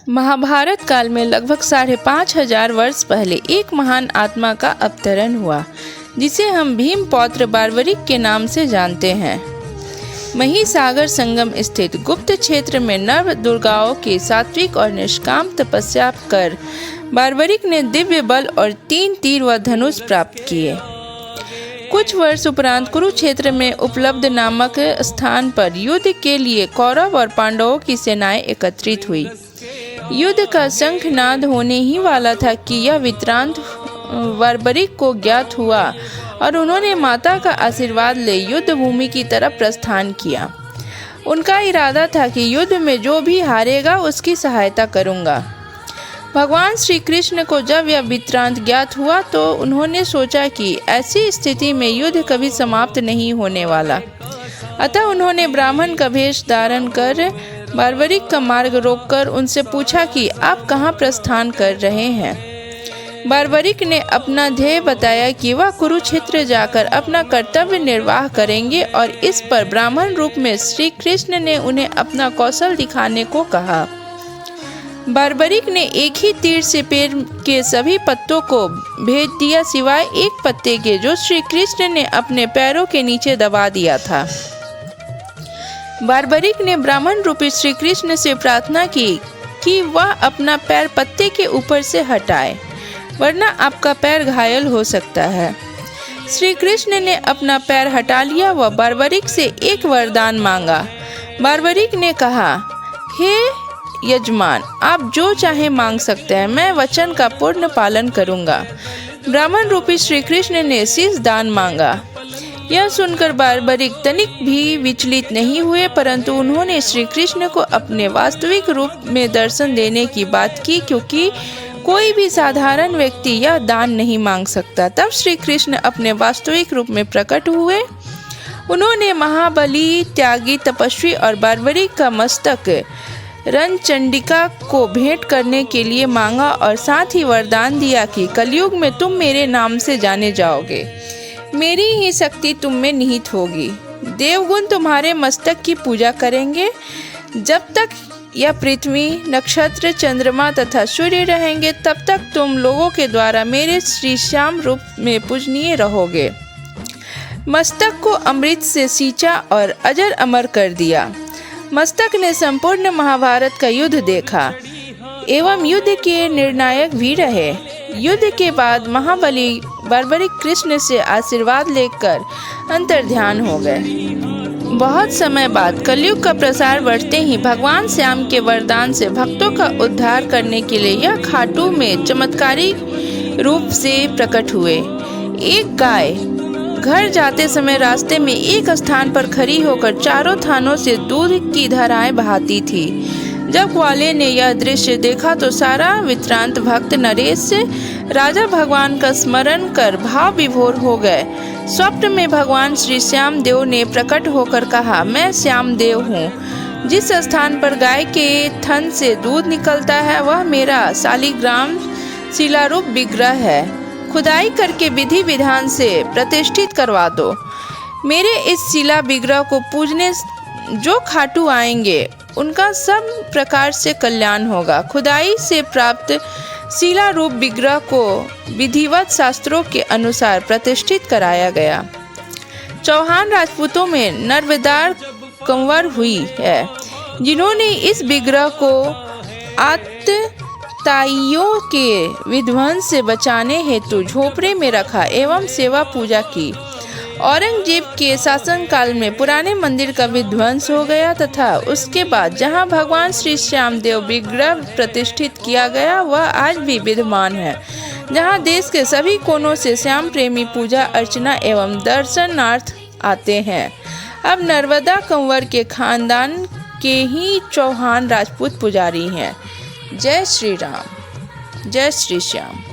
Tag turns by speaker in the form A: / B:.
A: महाभारत काल में लगभग 5,500 वर्ष पहले एक महान आत्मा का अवतरण हुआ, जिसे हम भीम पौत्र बार्बरिक के नाम से जानते हैं। महिसागर संगम स्थित गुप्त क्षेत्र में नव दुर्गाओं की सात्विक और निष्काम तपस्या कर बार्बरिक ने दिव्य बल और 3 तीर व धनुष प्राप्त किए। कुछ वर्ष उपरांत कुरुक्षेत्र में उपलब्ध नामक स्थान पर युद्ध के लिए कौरव और पांडवों की सेनाएं एकत्रित हुई। युद्ध का शंखनाद होने ही वाला था कि यह वृत्तांत बार्बरिक को ज्ञात हुआ और उन्होंने माता का आशीर्वाद ले युद्ध भूमि की तरफ प्रस्थान किया। उनका इरादा था कि युद्ध में जो भी हारेगा उसकी सहायता करूंगा। भगवान श्री कृष्ण को जब यह वृत्तांत ज्ञात हुआ तो उन्होंने सोचा कि ऐसी स्थिति में युद्ध कभी समाप्त नहीं होने वाला। अतः उन्होंने ब्राह्मण का वेश धारण कर बार्बरिक का मार्ग रोककर उनसे पूछा कि आप कहाँ प्रस्थान कर रहे हैं। बार्बरिक ने अपना ध्येय बताया कि वह कुरुक्षेत्र जाकर अपना कर्तव्य निर्वाह करेंगे और इस पर ब्राह्मण रूप में श्री कृष्ण ने उन्हें अपना कौशल दिखाने को कहा। बार्बरिक ने एक ही तीर से पेड़ के सभी पत्तों को भेज दिया सिवाय एक पत्ते के, जो श्री कृष्ण ने अपने पैरों के नीचे दबा दिया था। बार्बरिक ने ब्राह्मण रूपी श्री कृष्ण से प्रार्थना की कि वह अपना पैर पत्ते के ऊपर से हटाए, वरना आपका पैर घायल हो सकता है। श्री कृष्ण ने अपना पैर हटा लिया व बार्बरिक से एक वरदान मांगा। बार्बरिक ने कहा, हे यजमान, आप जो चाहे मांग सकते हैं, मैं वचन का पूर्ण पालन करूंगा। ब्राह्मण रूपी श्री कृष्ण ने शीश दान मांगा। यह सुनकर बार्बरिक तनिक भी विचलित नहीं हुए, परंतु उन्होंने श्री कृष्ण को अपने वास्तविक रूप में दर्शन देने की बात की, क्योंकि कोई भी साधारण व्यक्ति यह दान नहीं मांग सकता। तब श्री कृष्ण अपने वास्तविक रूप में प्रकट हुए। उन्होंने महाबली, त्यागी, तपस्वी और बार्बरिक का मस्तक रणचंडिका को भेंट करने के लिए मांगा और साथ ही वरदान दिया कि कलयुग में तुम मेरे नाम से जाने जाओगे, मेरी ही शक्ति तुम में निहित होगी। देवगुण तुम्हारे मस्तक की पूजा करेंगे। जब तक यह पृथ्वी, नक्षत्र, चंद्रमा तथा सूर्य रहेंगे, तब तक तुम लोगों के द्वारा मेरे श्री श्याम रूप में पूजनीय रहोगे। मस्तक को अमृत से सींचा और अजर अमर कर दिया। मस्तक ने संपूर्ण महाभारत का युद्ध देखा एवं युद्ध के निर्णायक भी रहे। युद्ध के बाद महाबली बार्बरिक कृष्ण से आशीर्वाद लेकर अंतर्ध्यान हो गए। बहुत समय बाद कलयुग का प्रसार बढ़ते ही भगवान श्याम के वरदान से भक्तों का उद्धार करने के लिए यह खाटू में चमत्कारी रूप से प्रकट हुए। एक गाय घर जाते समय रास्ते में एक स्थान पर खड़ी होकर चारों थानों से दूध की धाराएं बहाती थी। जब ग्वाले ने यह दृश्य देखा तो सारा वित्रांत भक्त नरेश राजा भगवान का स्मरण कर भाव विभोर हो गए। स्वप्न में भगवान श्री श्याम देव ने प्रकट होकर कहा, मैं श्याम देव हूँ। जिस स्थान पर गाय के थन से दूध निकलता है वह मेरा शालिग्राम शिलारूप विग्रह है। खुदाई करके विधि विधान से प्रतिष्ठित करवा दो। मेरे इस शिला विग्रह को पूजने जो खाटू आएंगे उनका सब प्रकार से कल्याण होगा। खुदाई से प्राप्त शिला रूप विग्रह को विधिवत शास्त्रों के अनुसार प्रतिष्ठित कराया गया। चौहान राजपूतों में नर्वदार कंवर हुई है, जिन्होंने इस विग्रह को आतताइयों के विध्वंस से बचाने हेतु झोपड़े में रखा एवं सेवा पूजा की। औरंगजेब के शासनकाल में पुराने मंदिर का विध्वंस हो गया तथा उसके बाद जहां भगवान श्री श्याम देव विग्रह प्रतिष्ठित किया गया वह आज भी विद्यमान है, जहां देश के सभी कोनों से श्याम प्रेमी पूजा अर्चना एवं दर्शनार्थ आते हैं। अब नर्मदा कंवर के खानदान के ही चौहान राजपूत पुजारी हैं। जय श्री राम, जय श्री श्याम।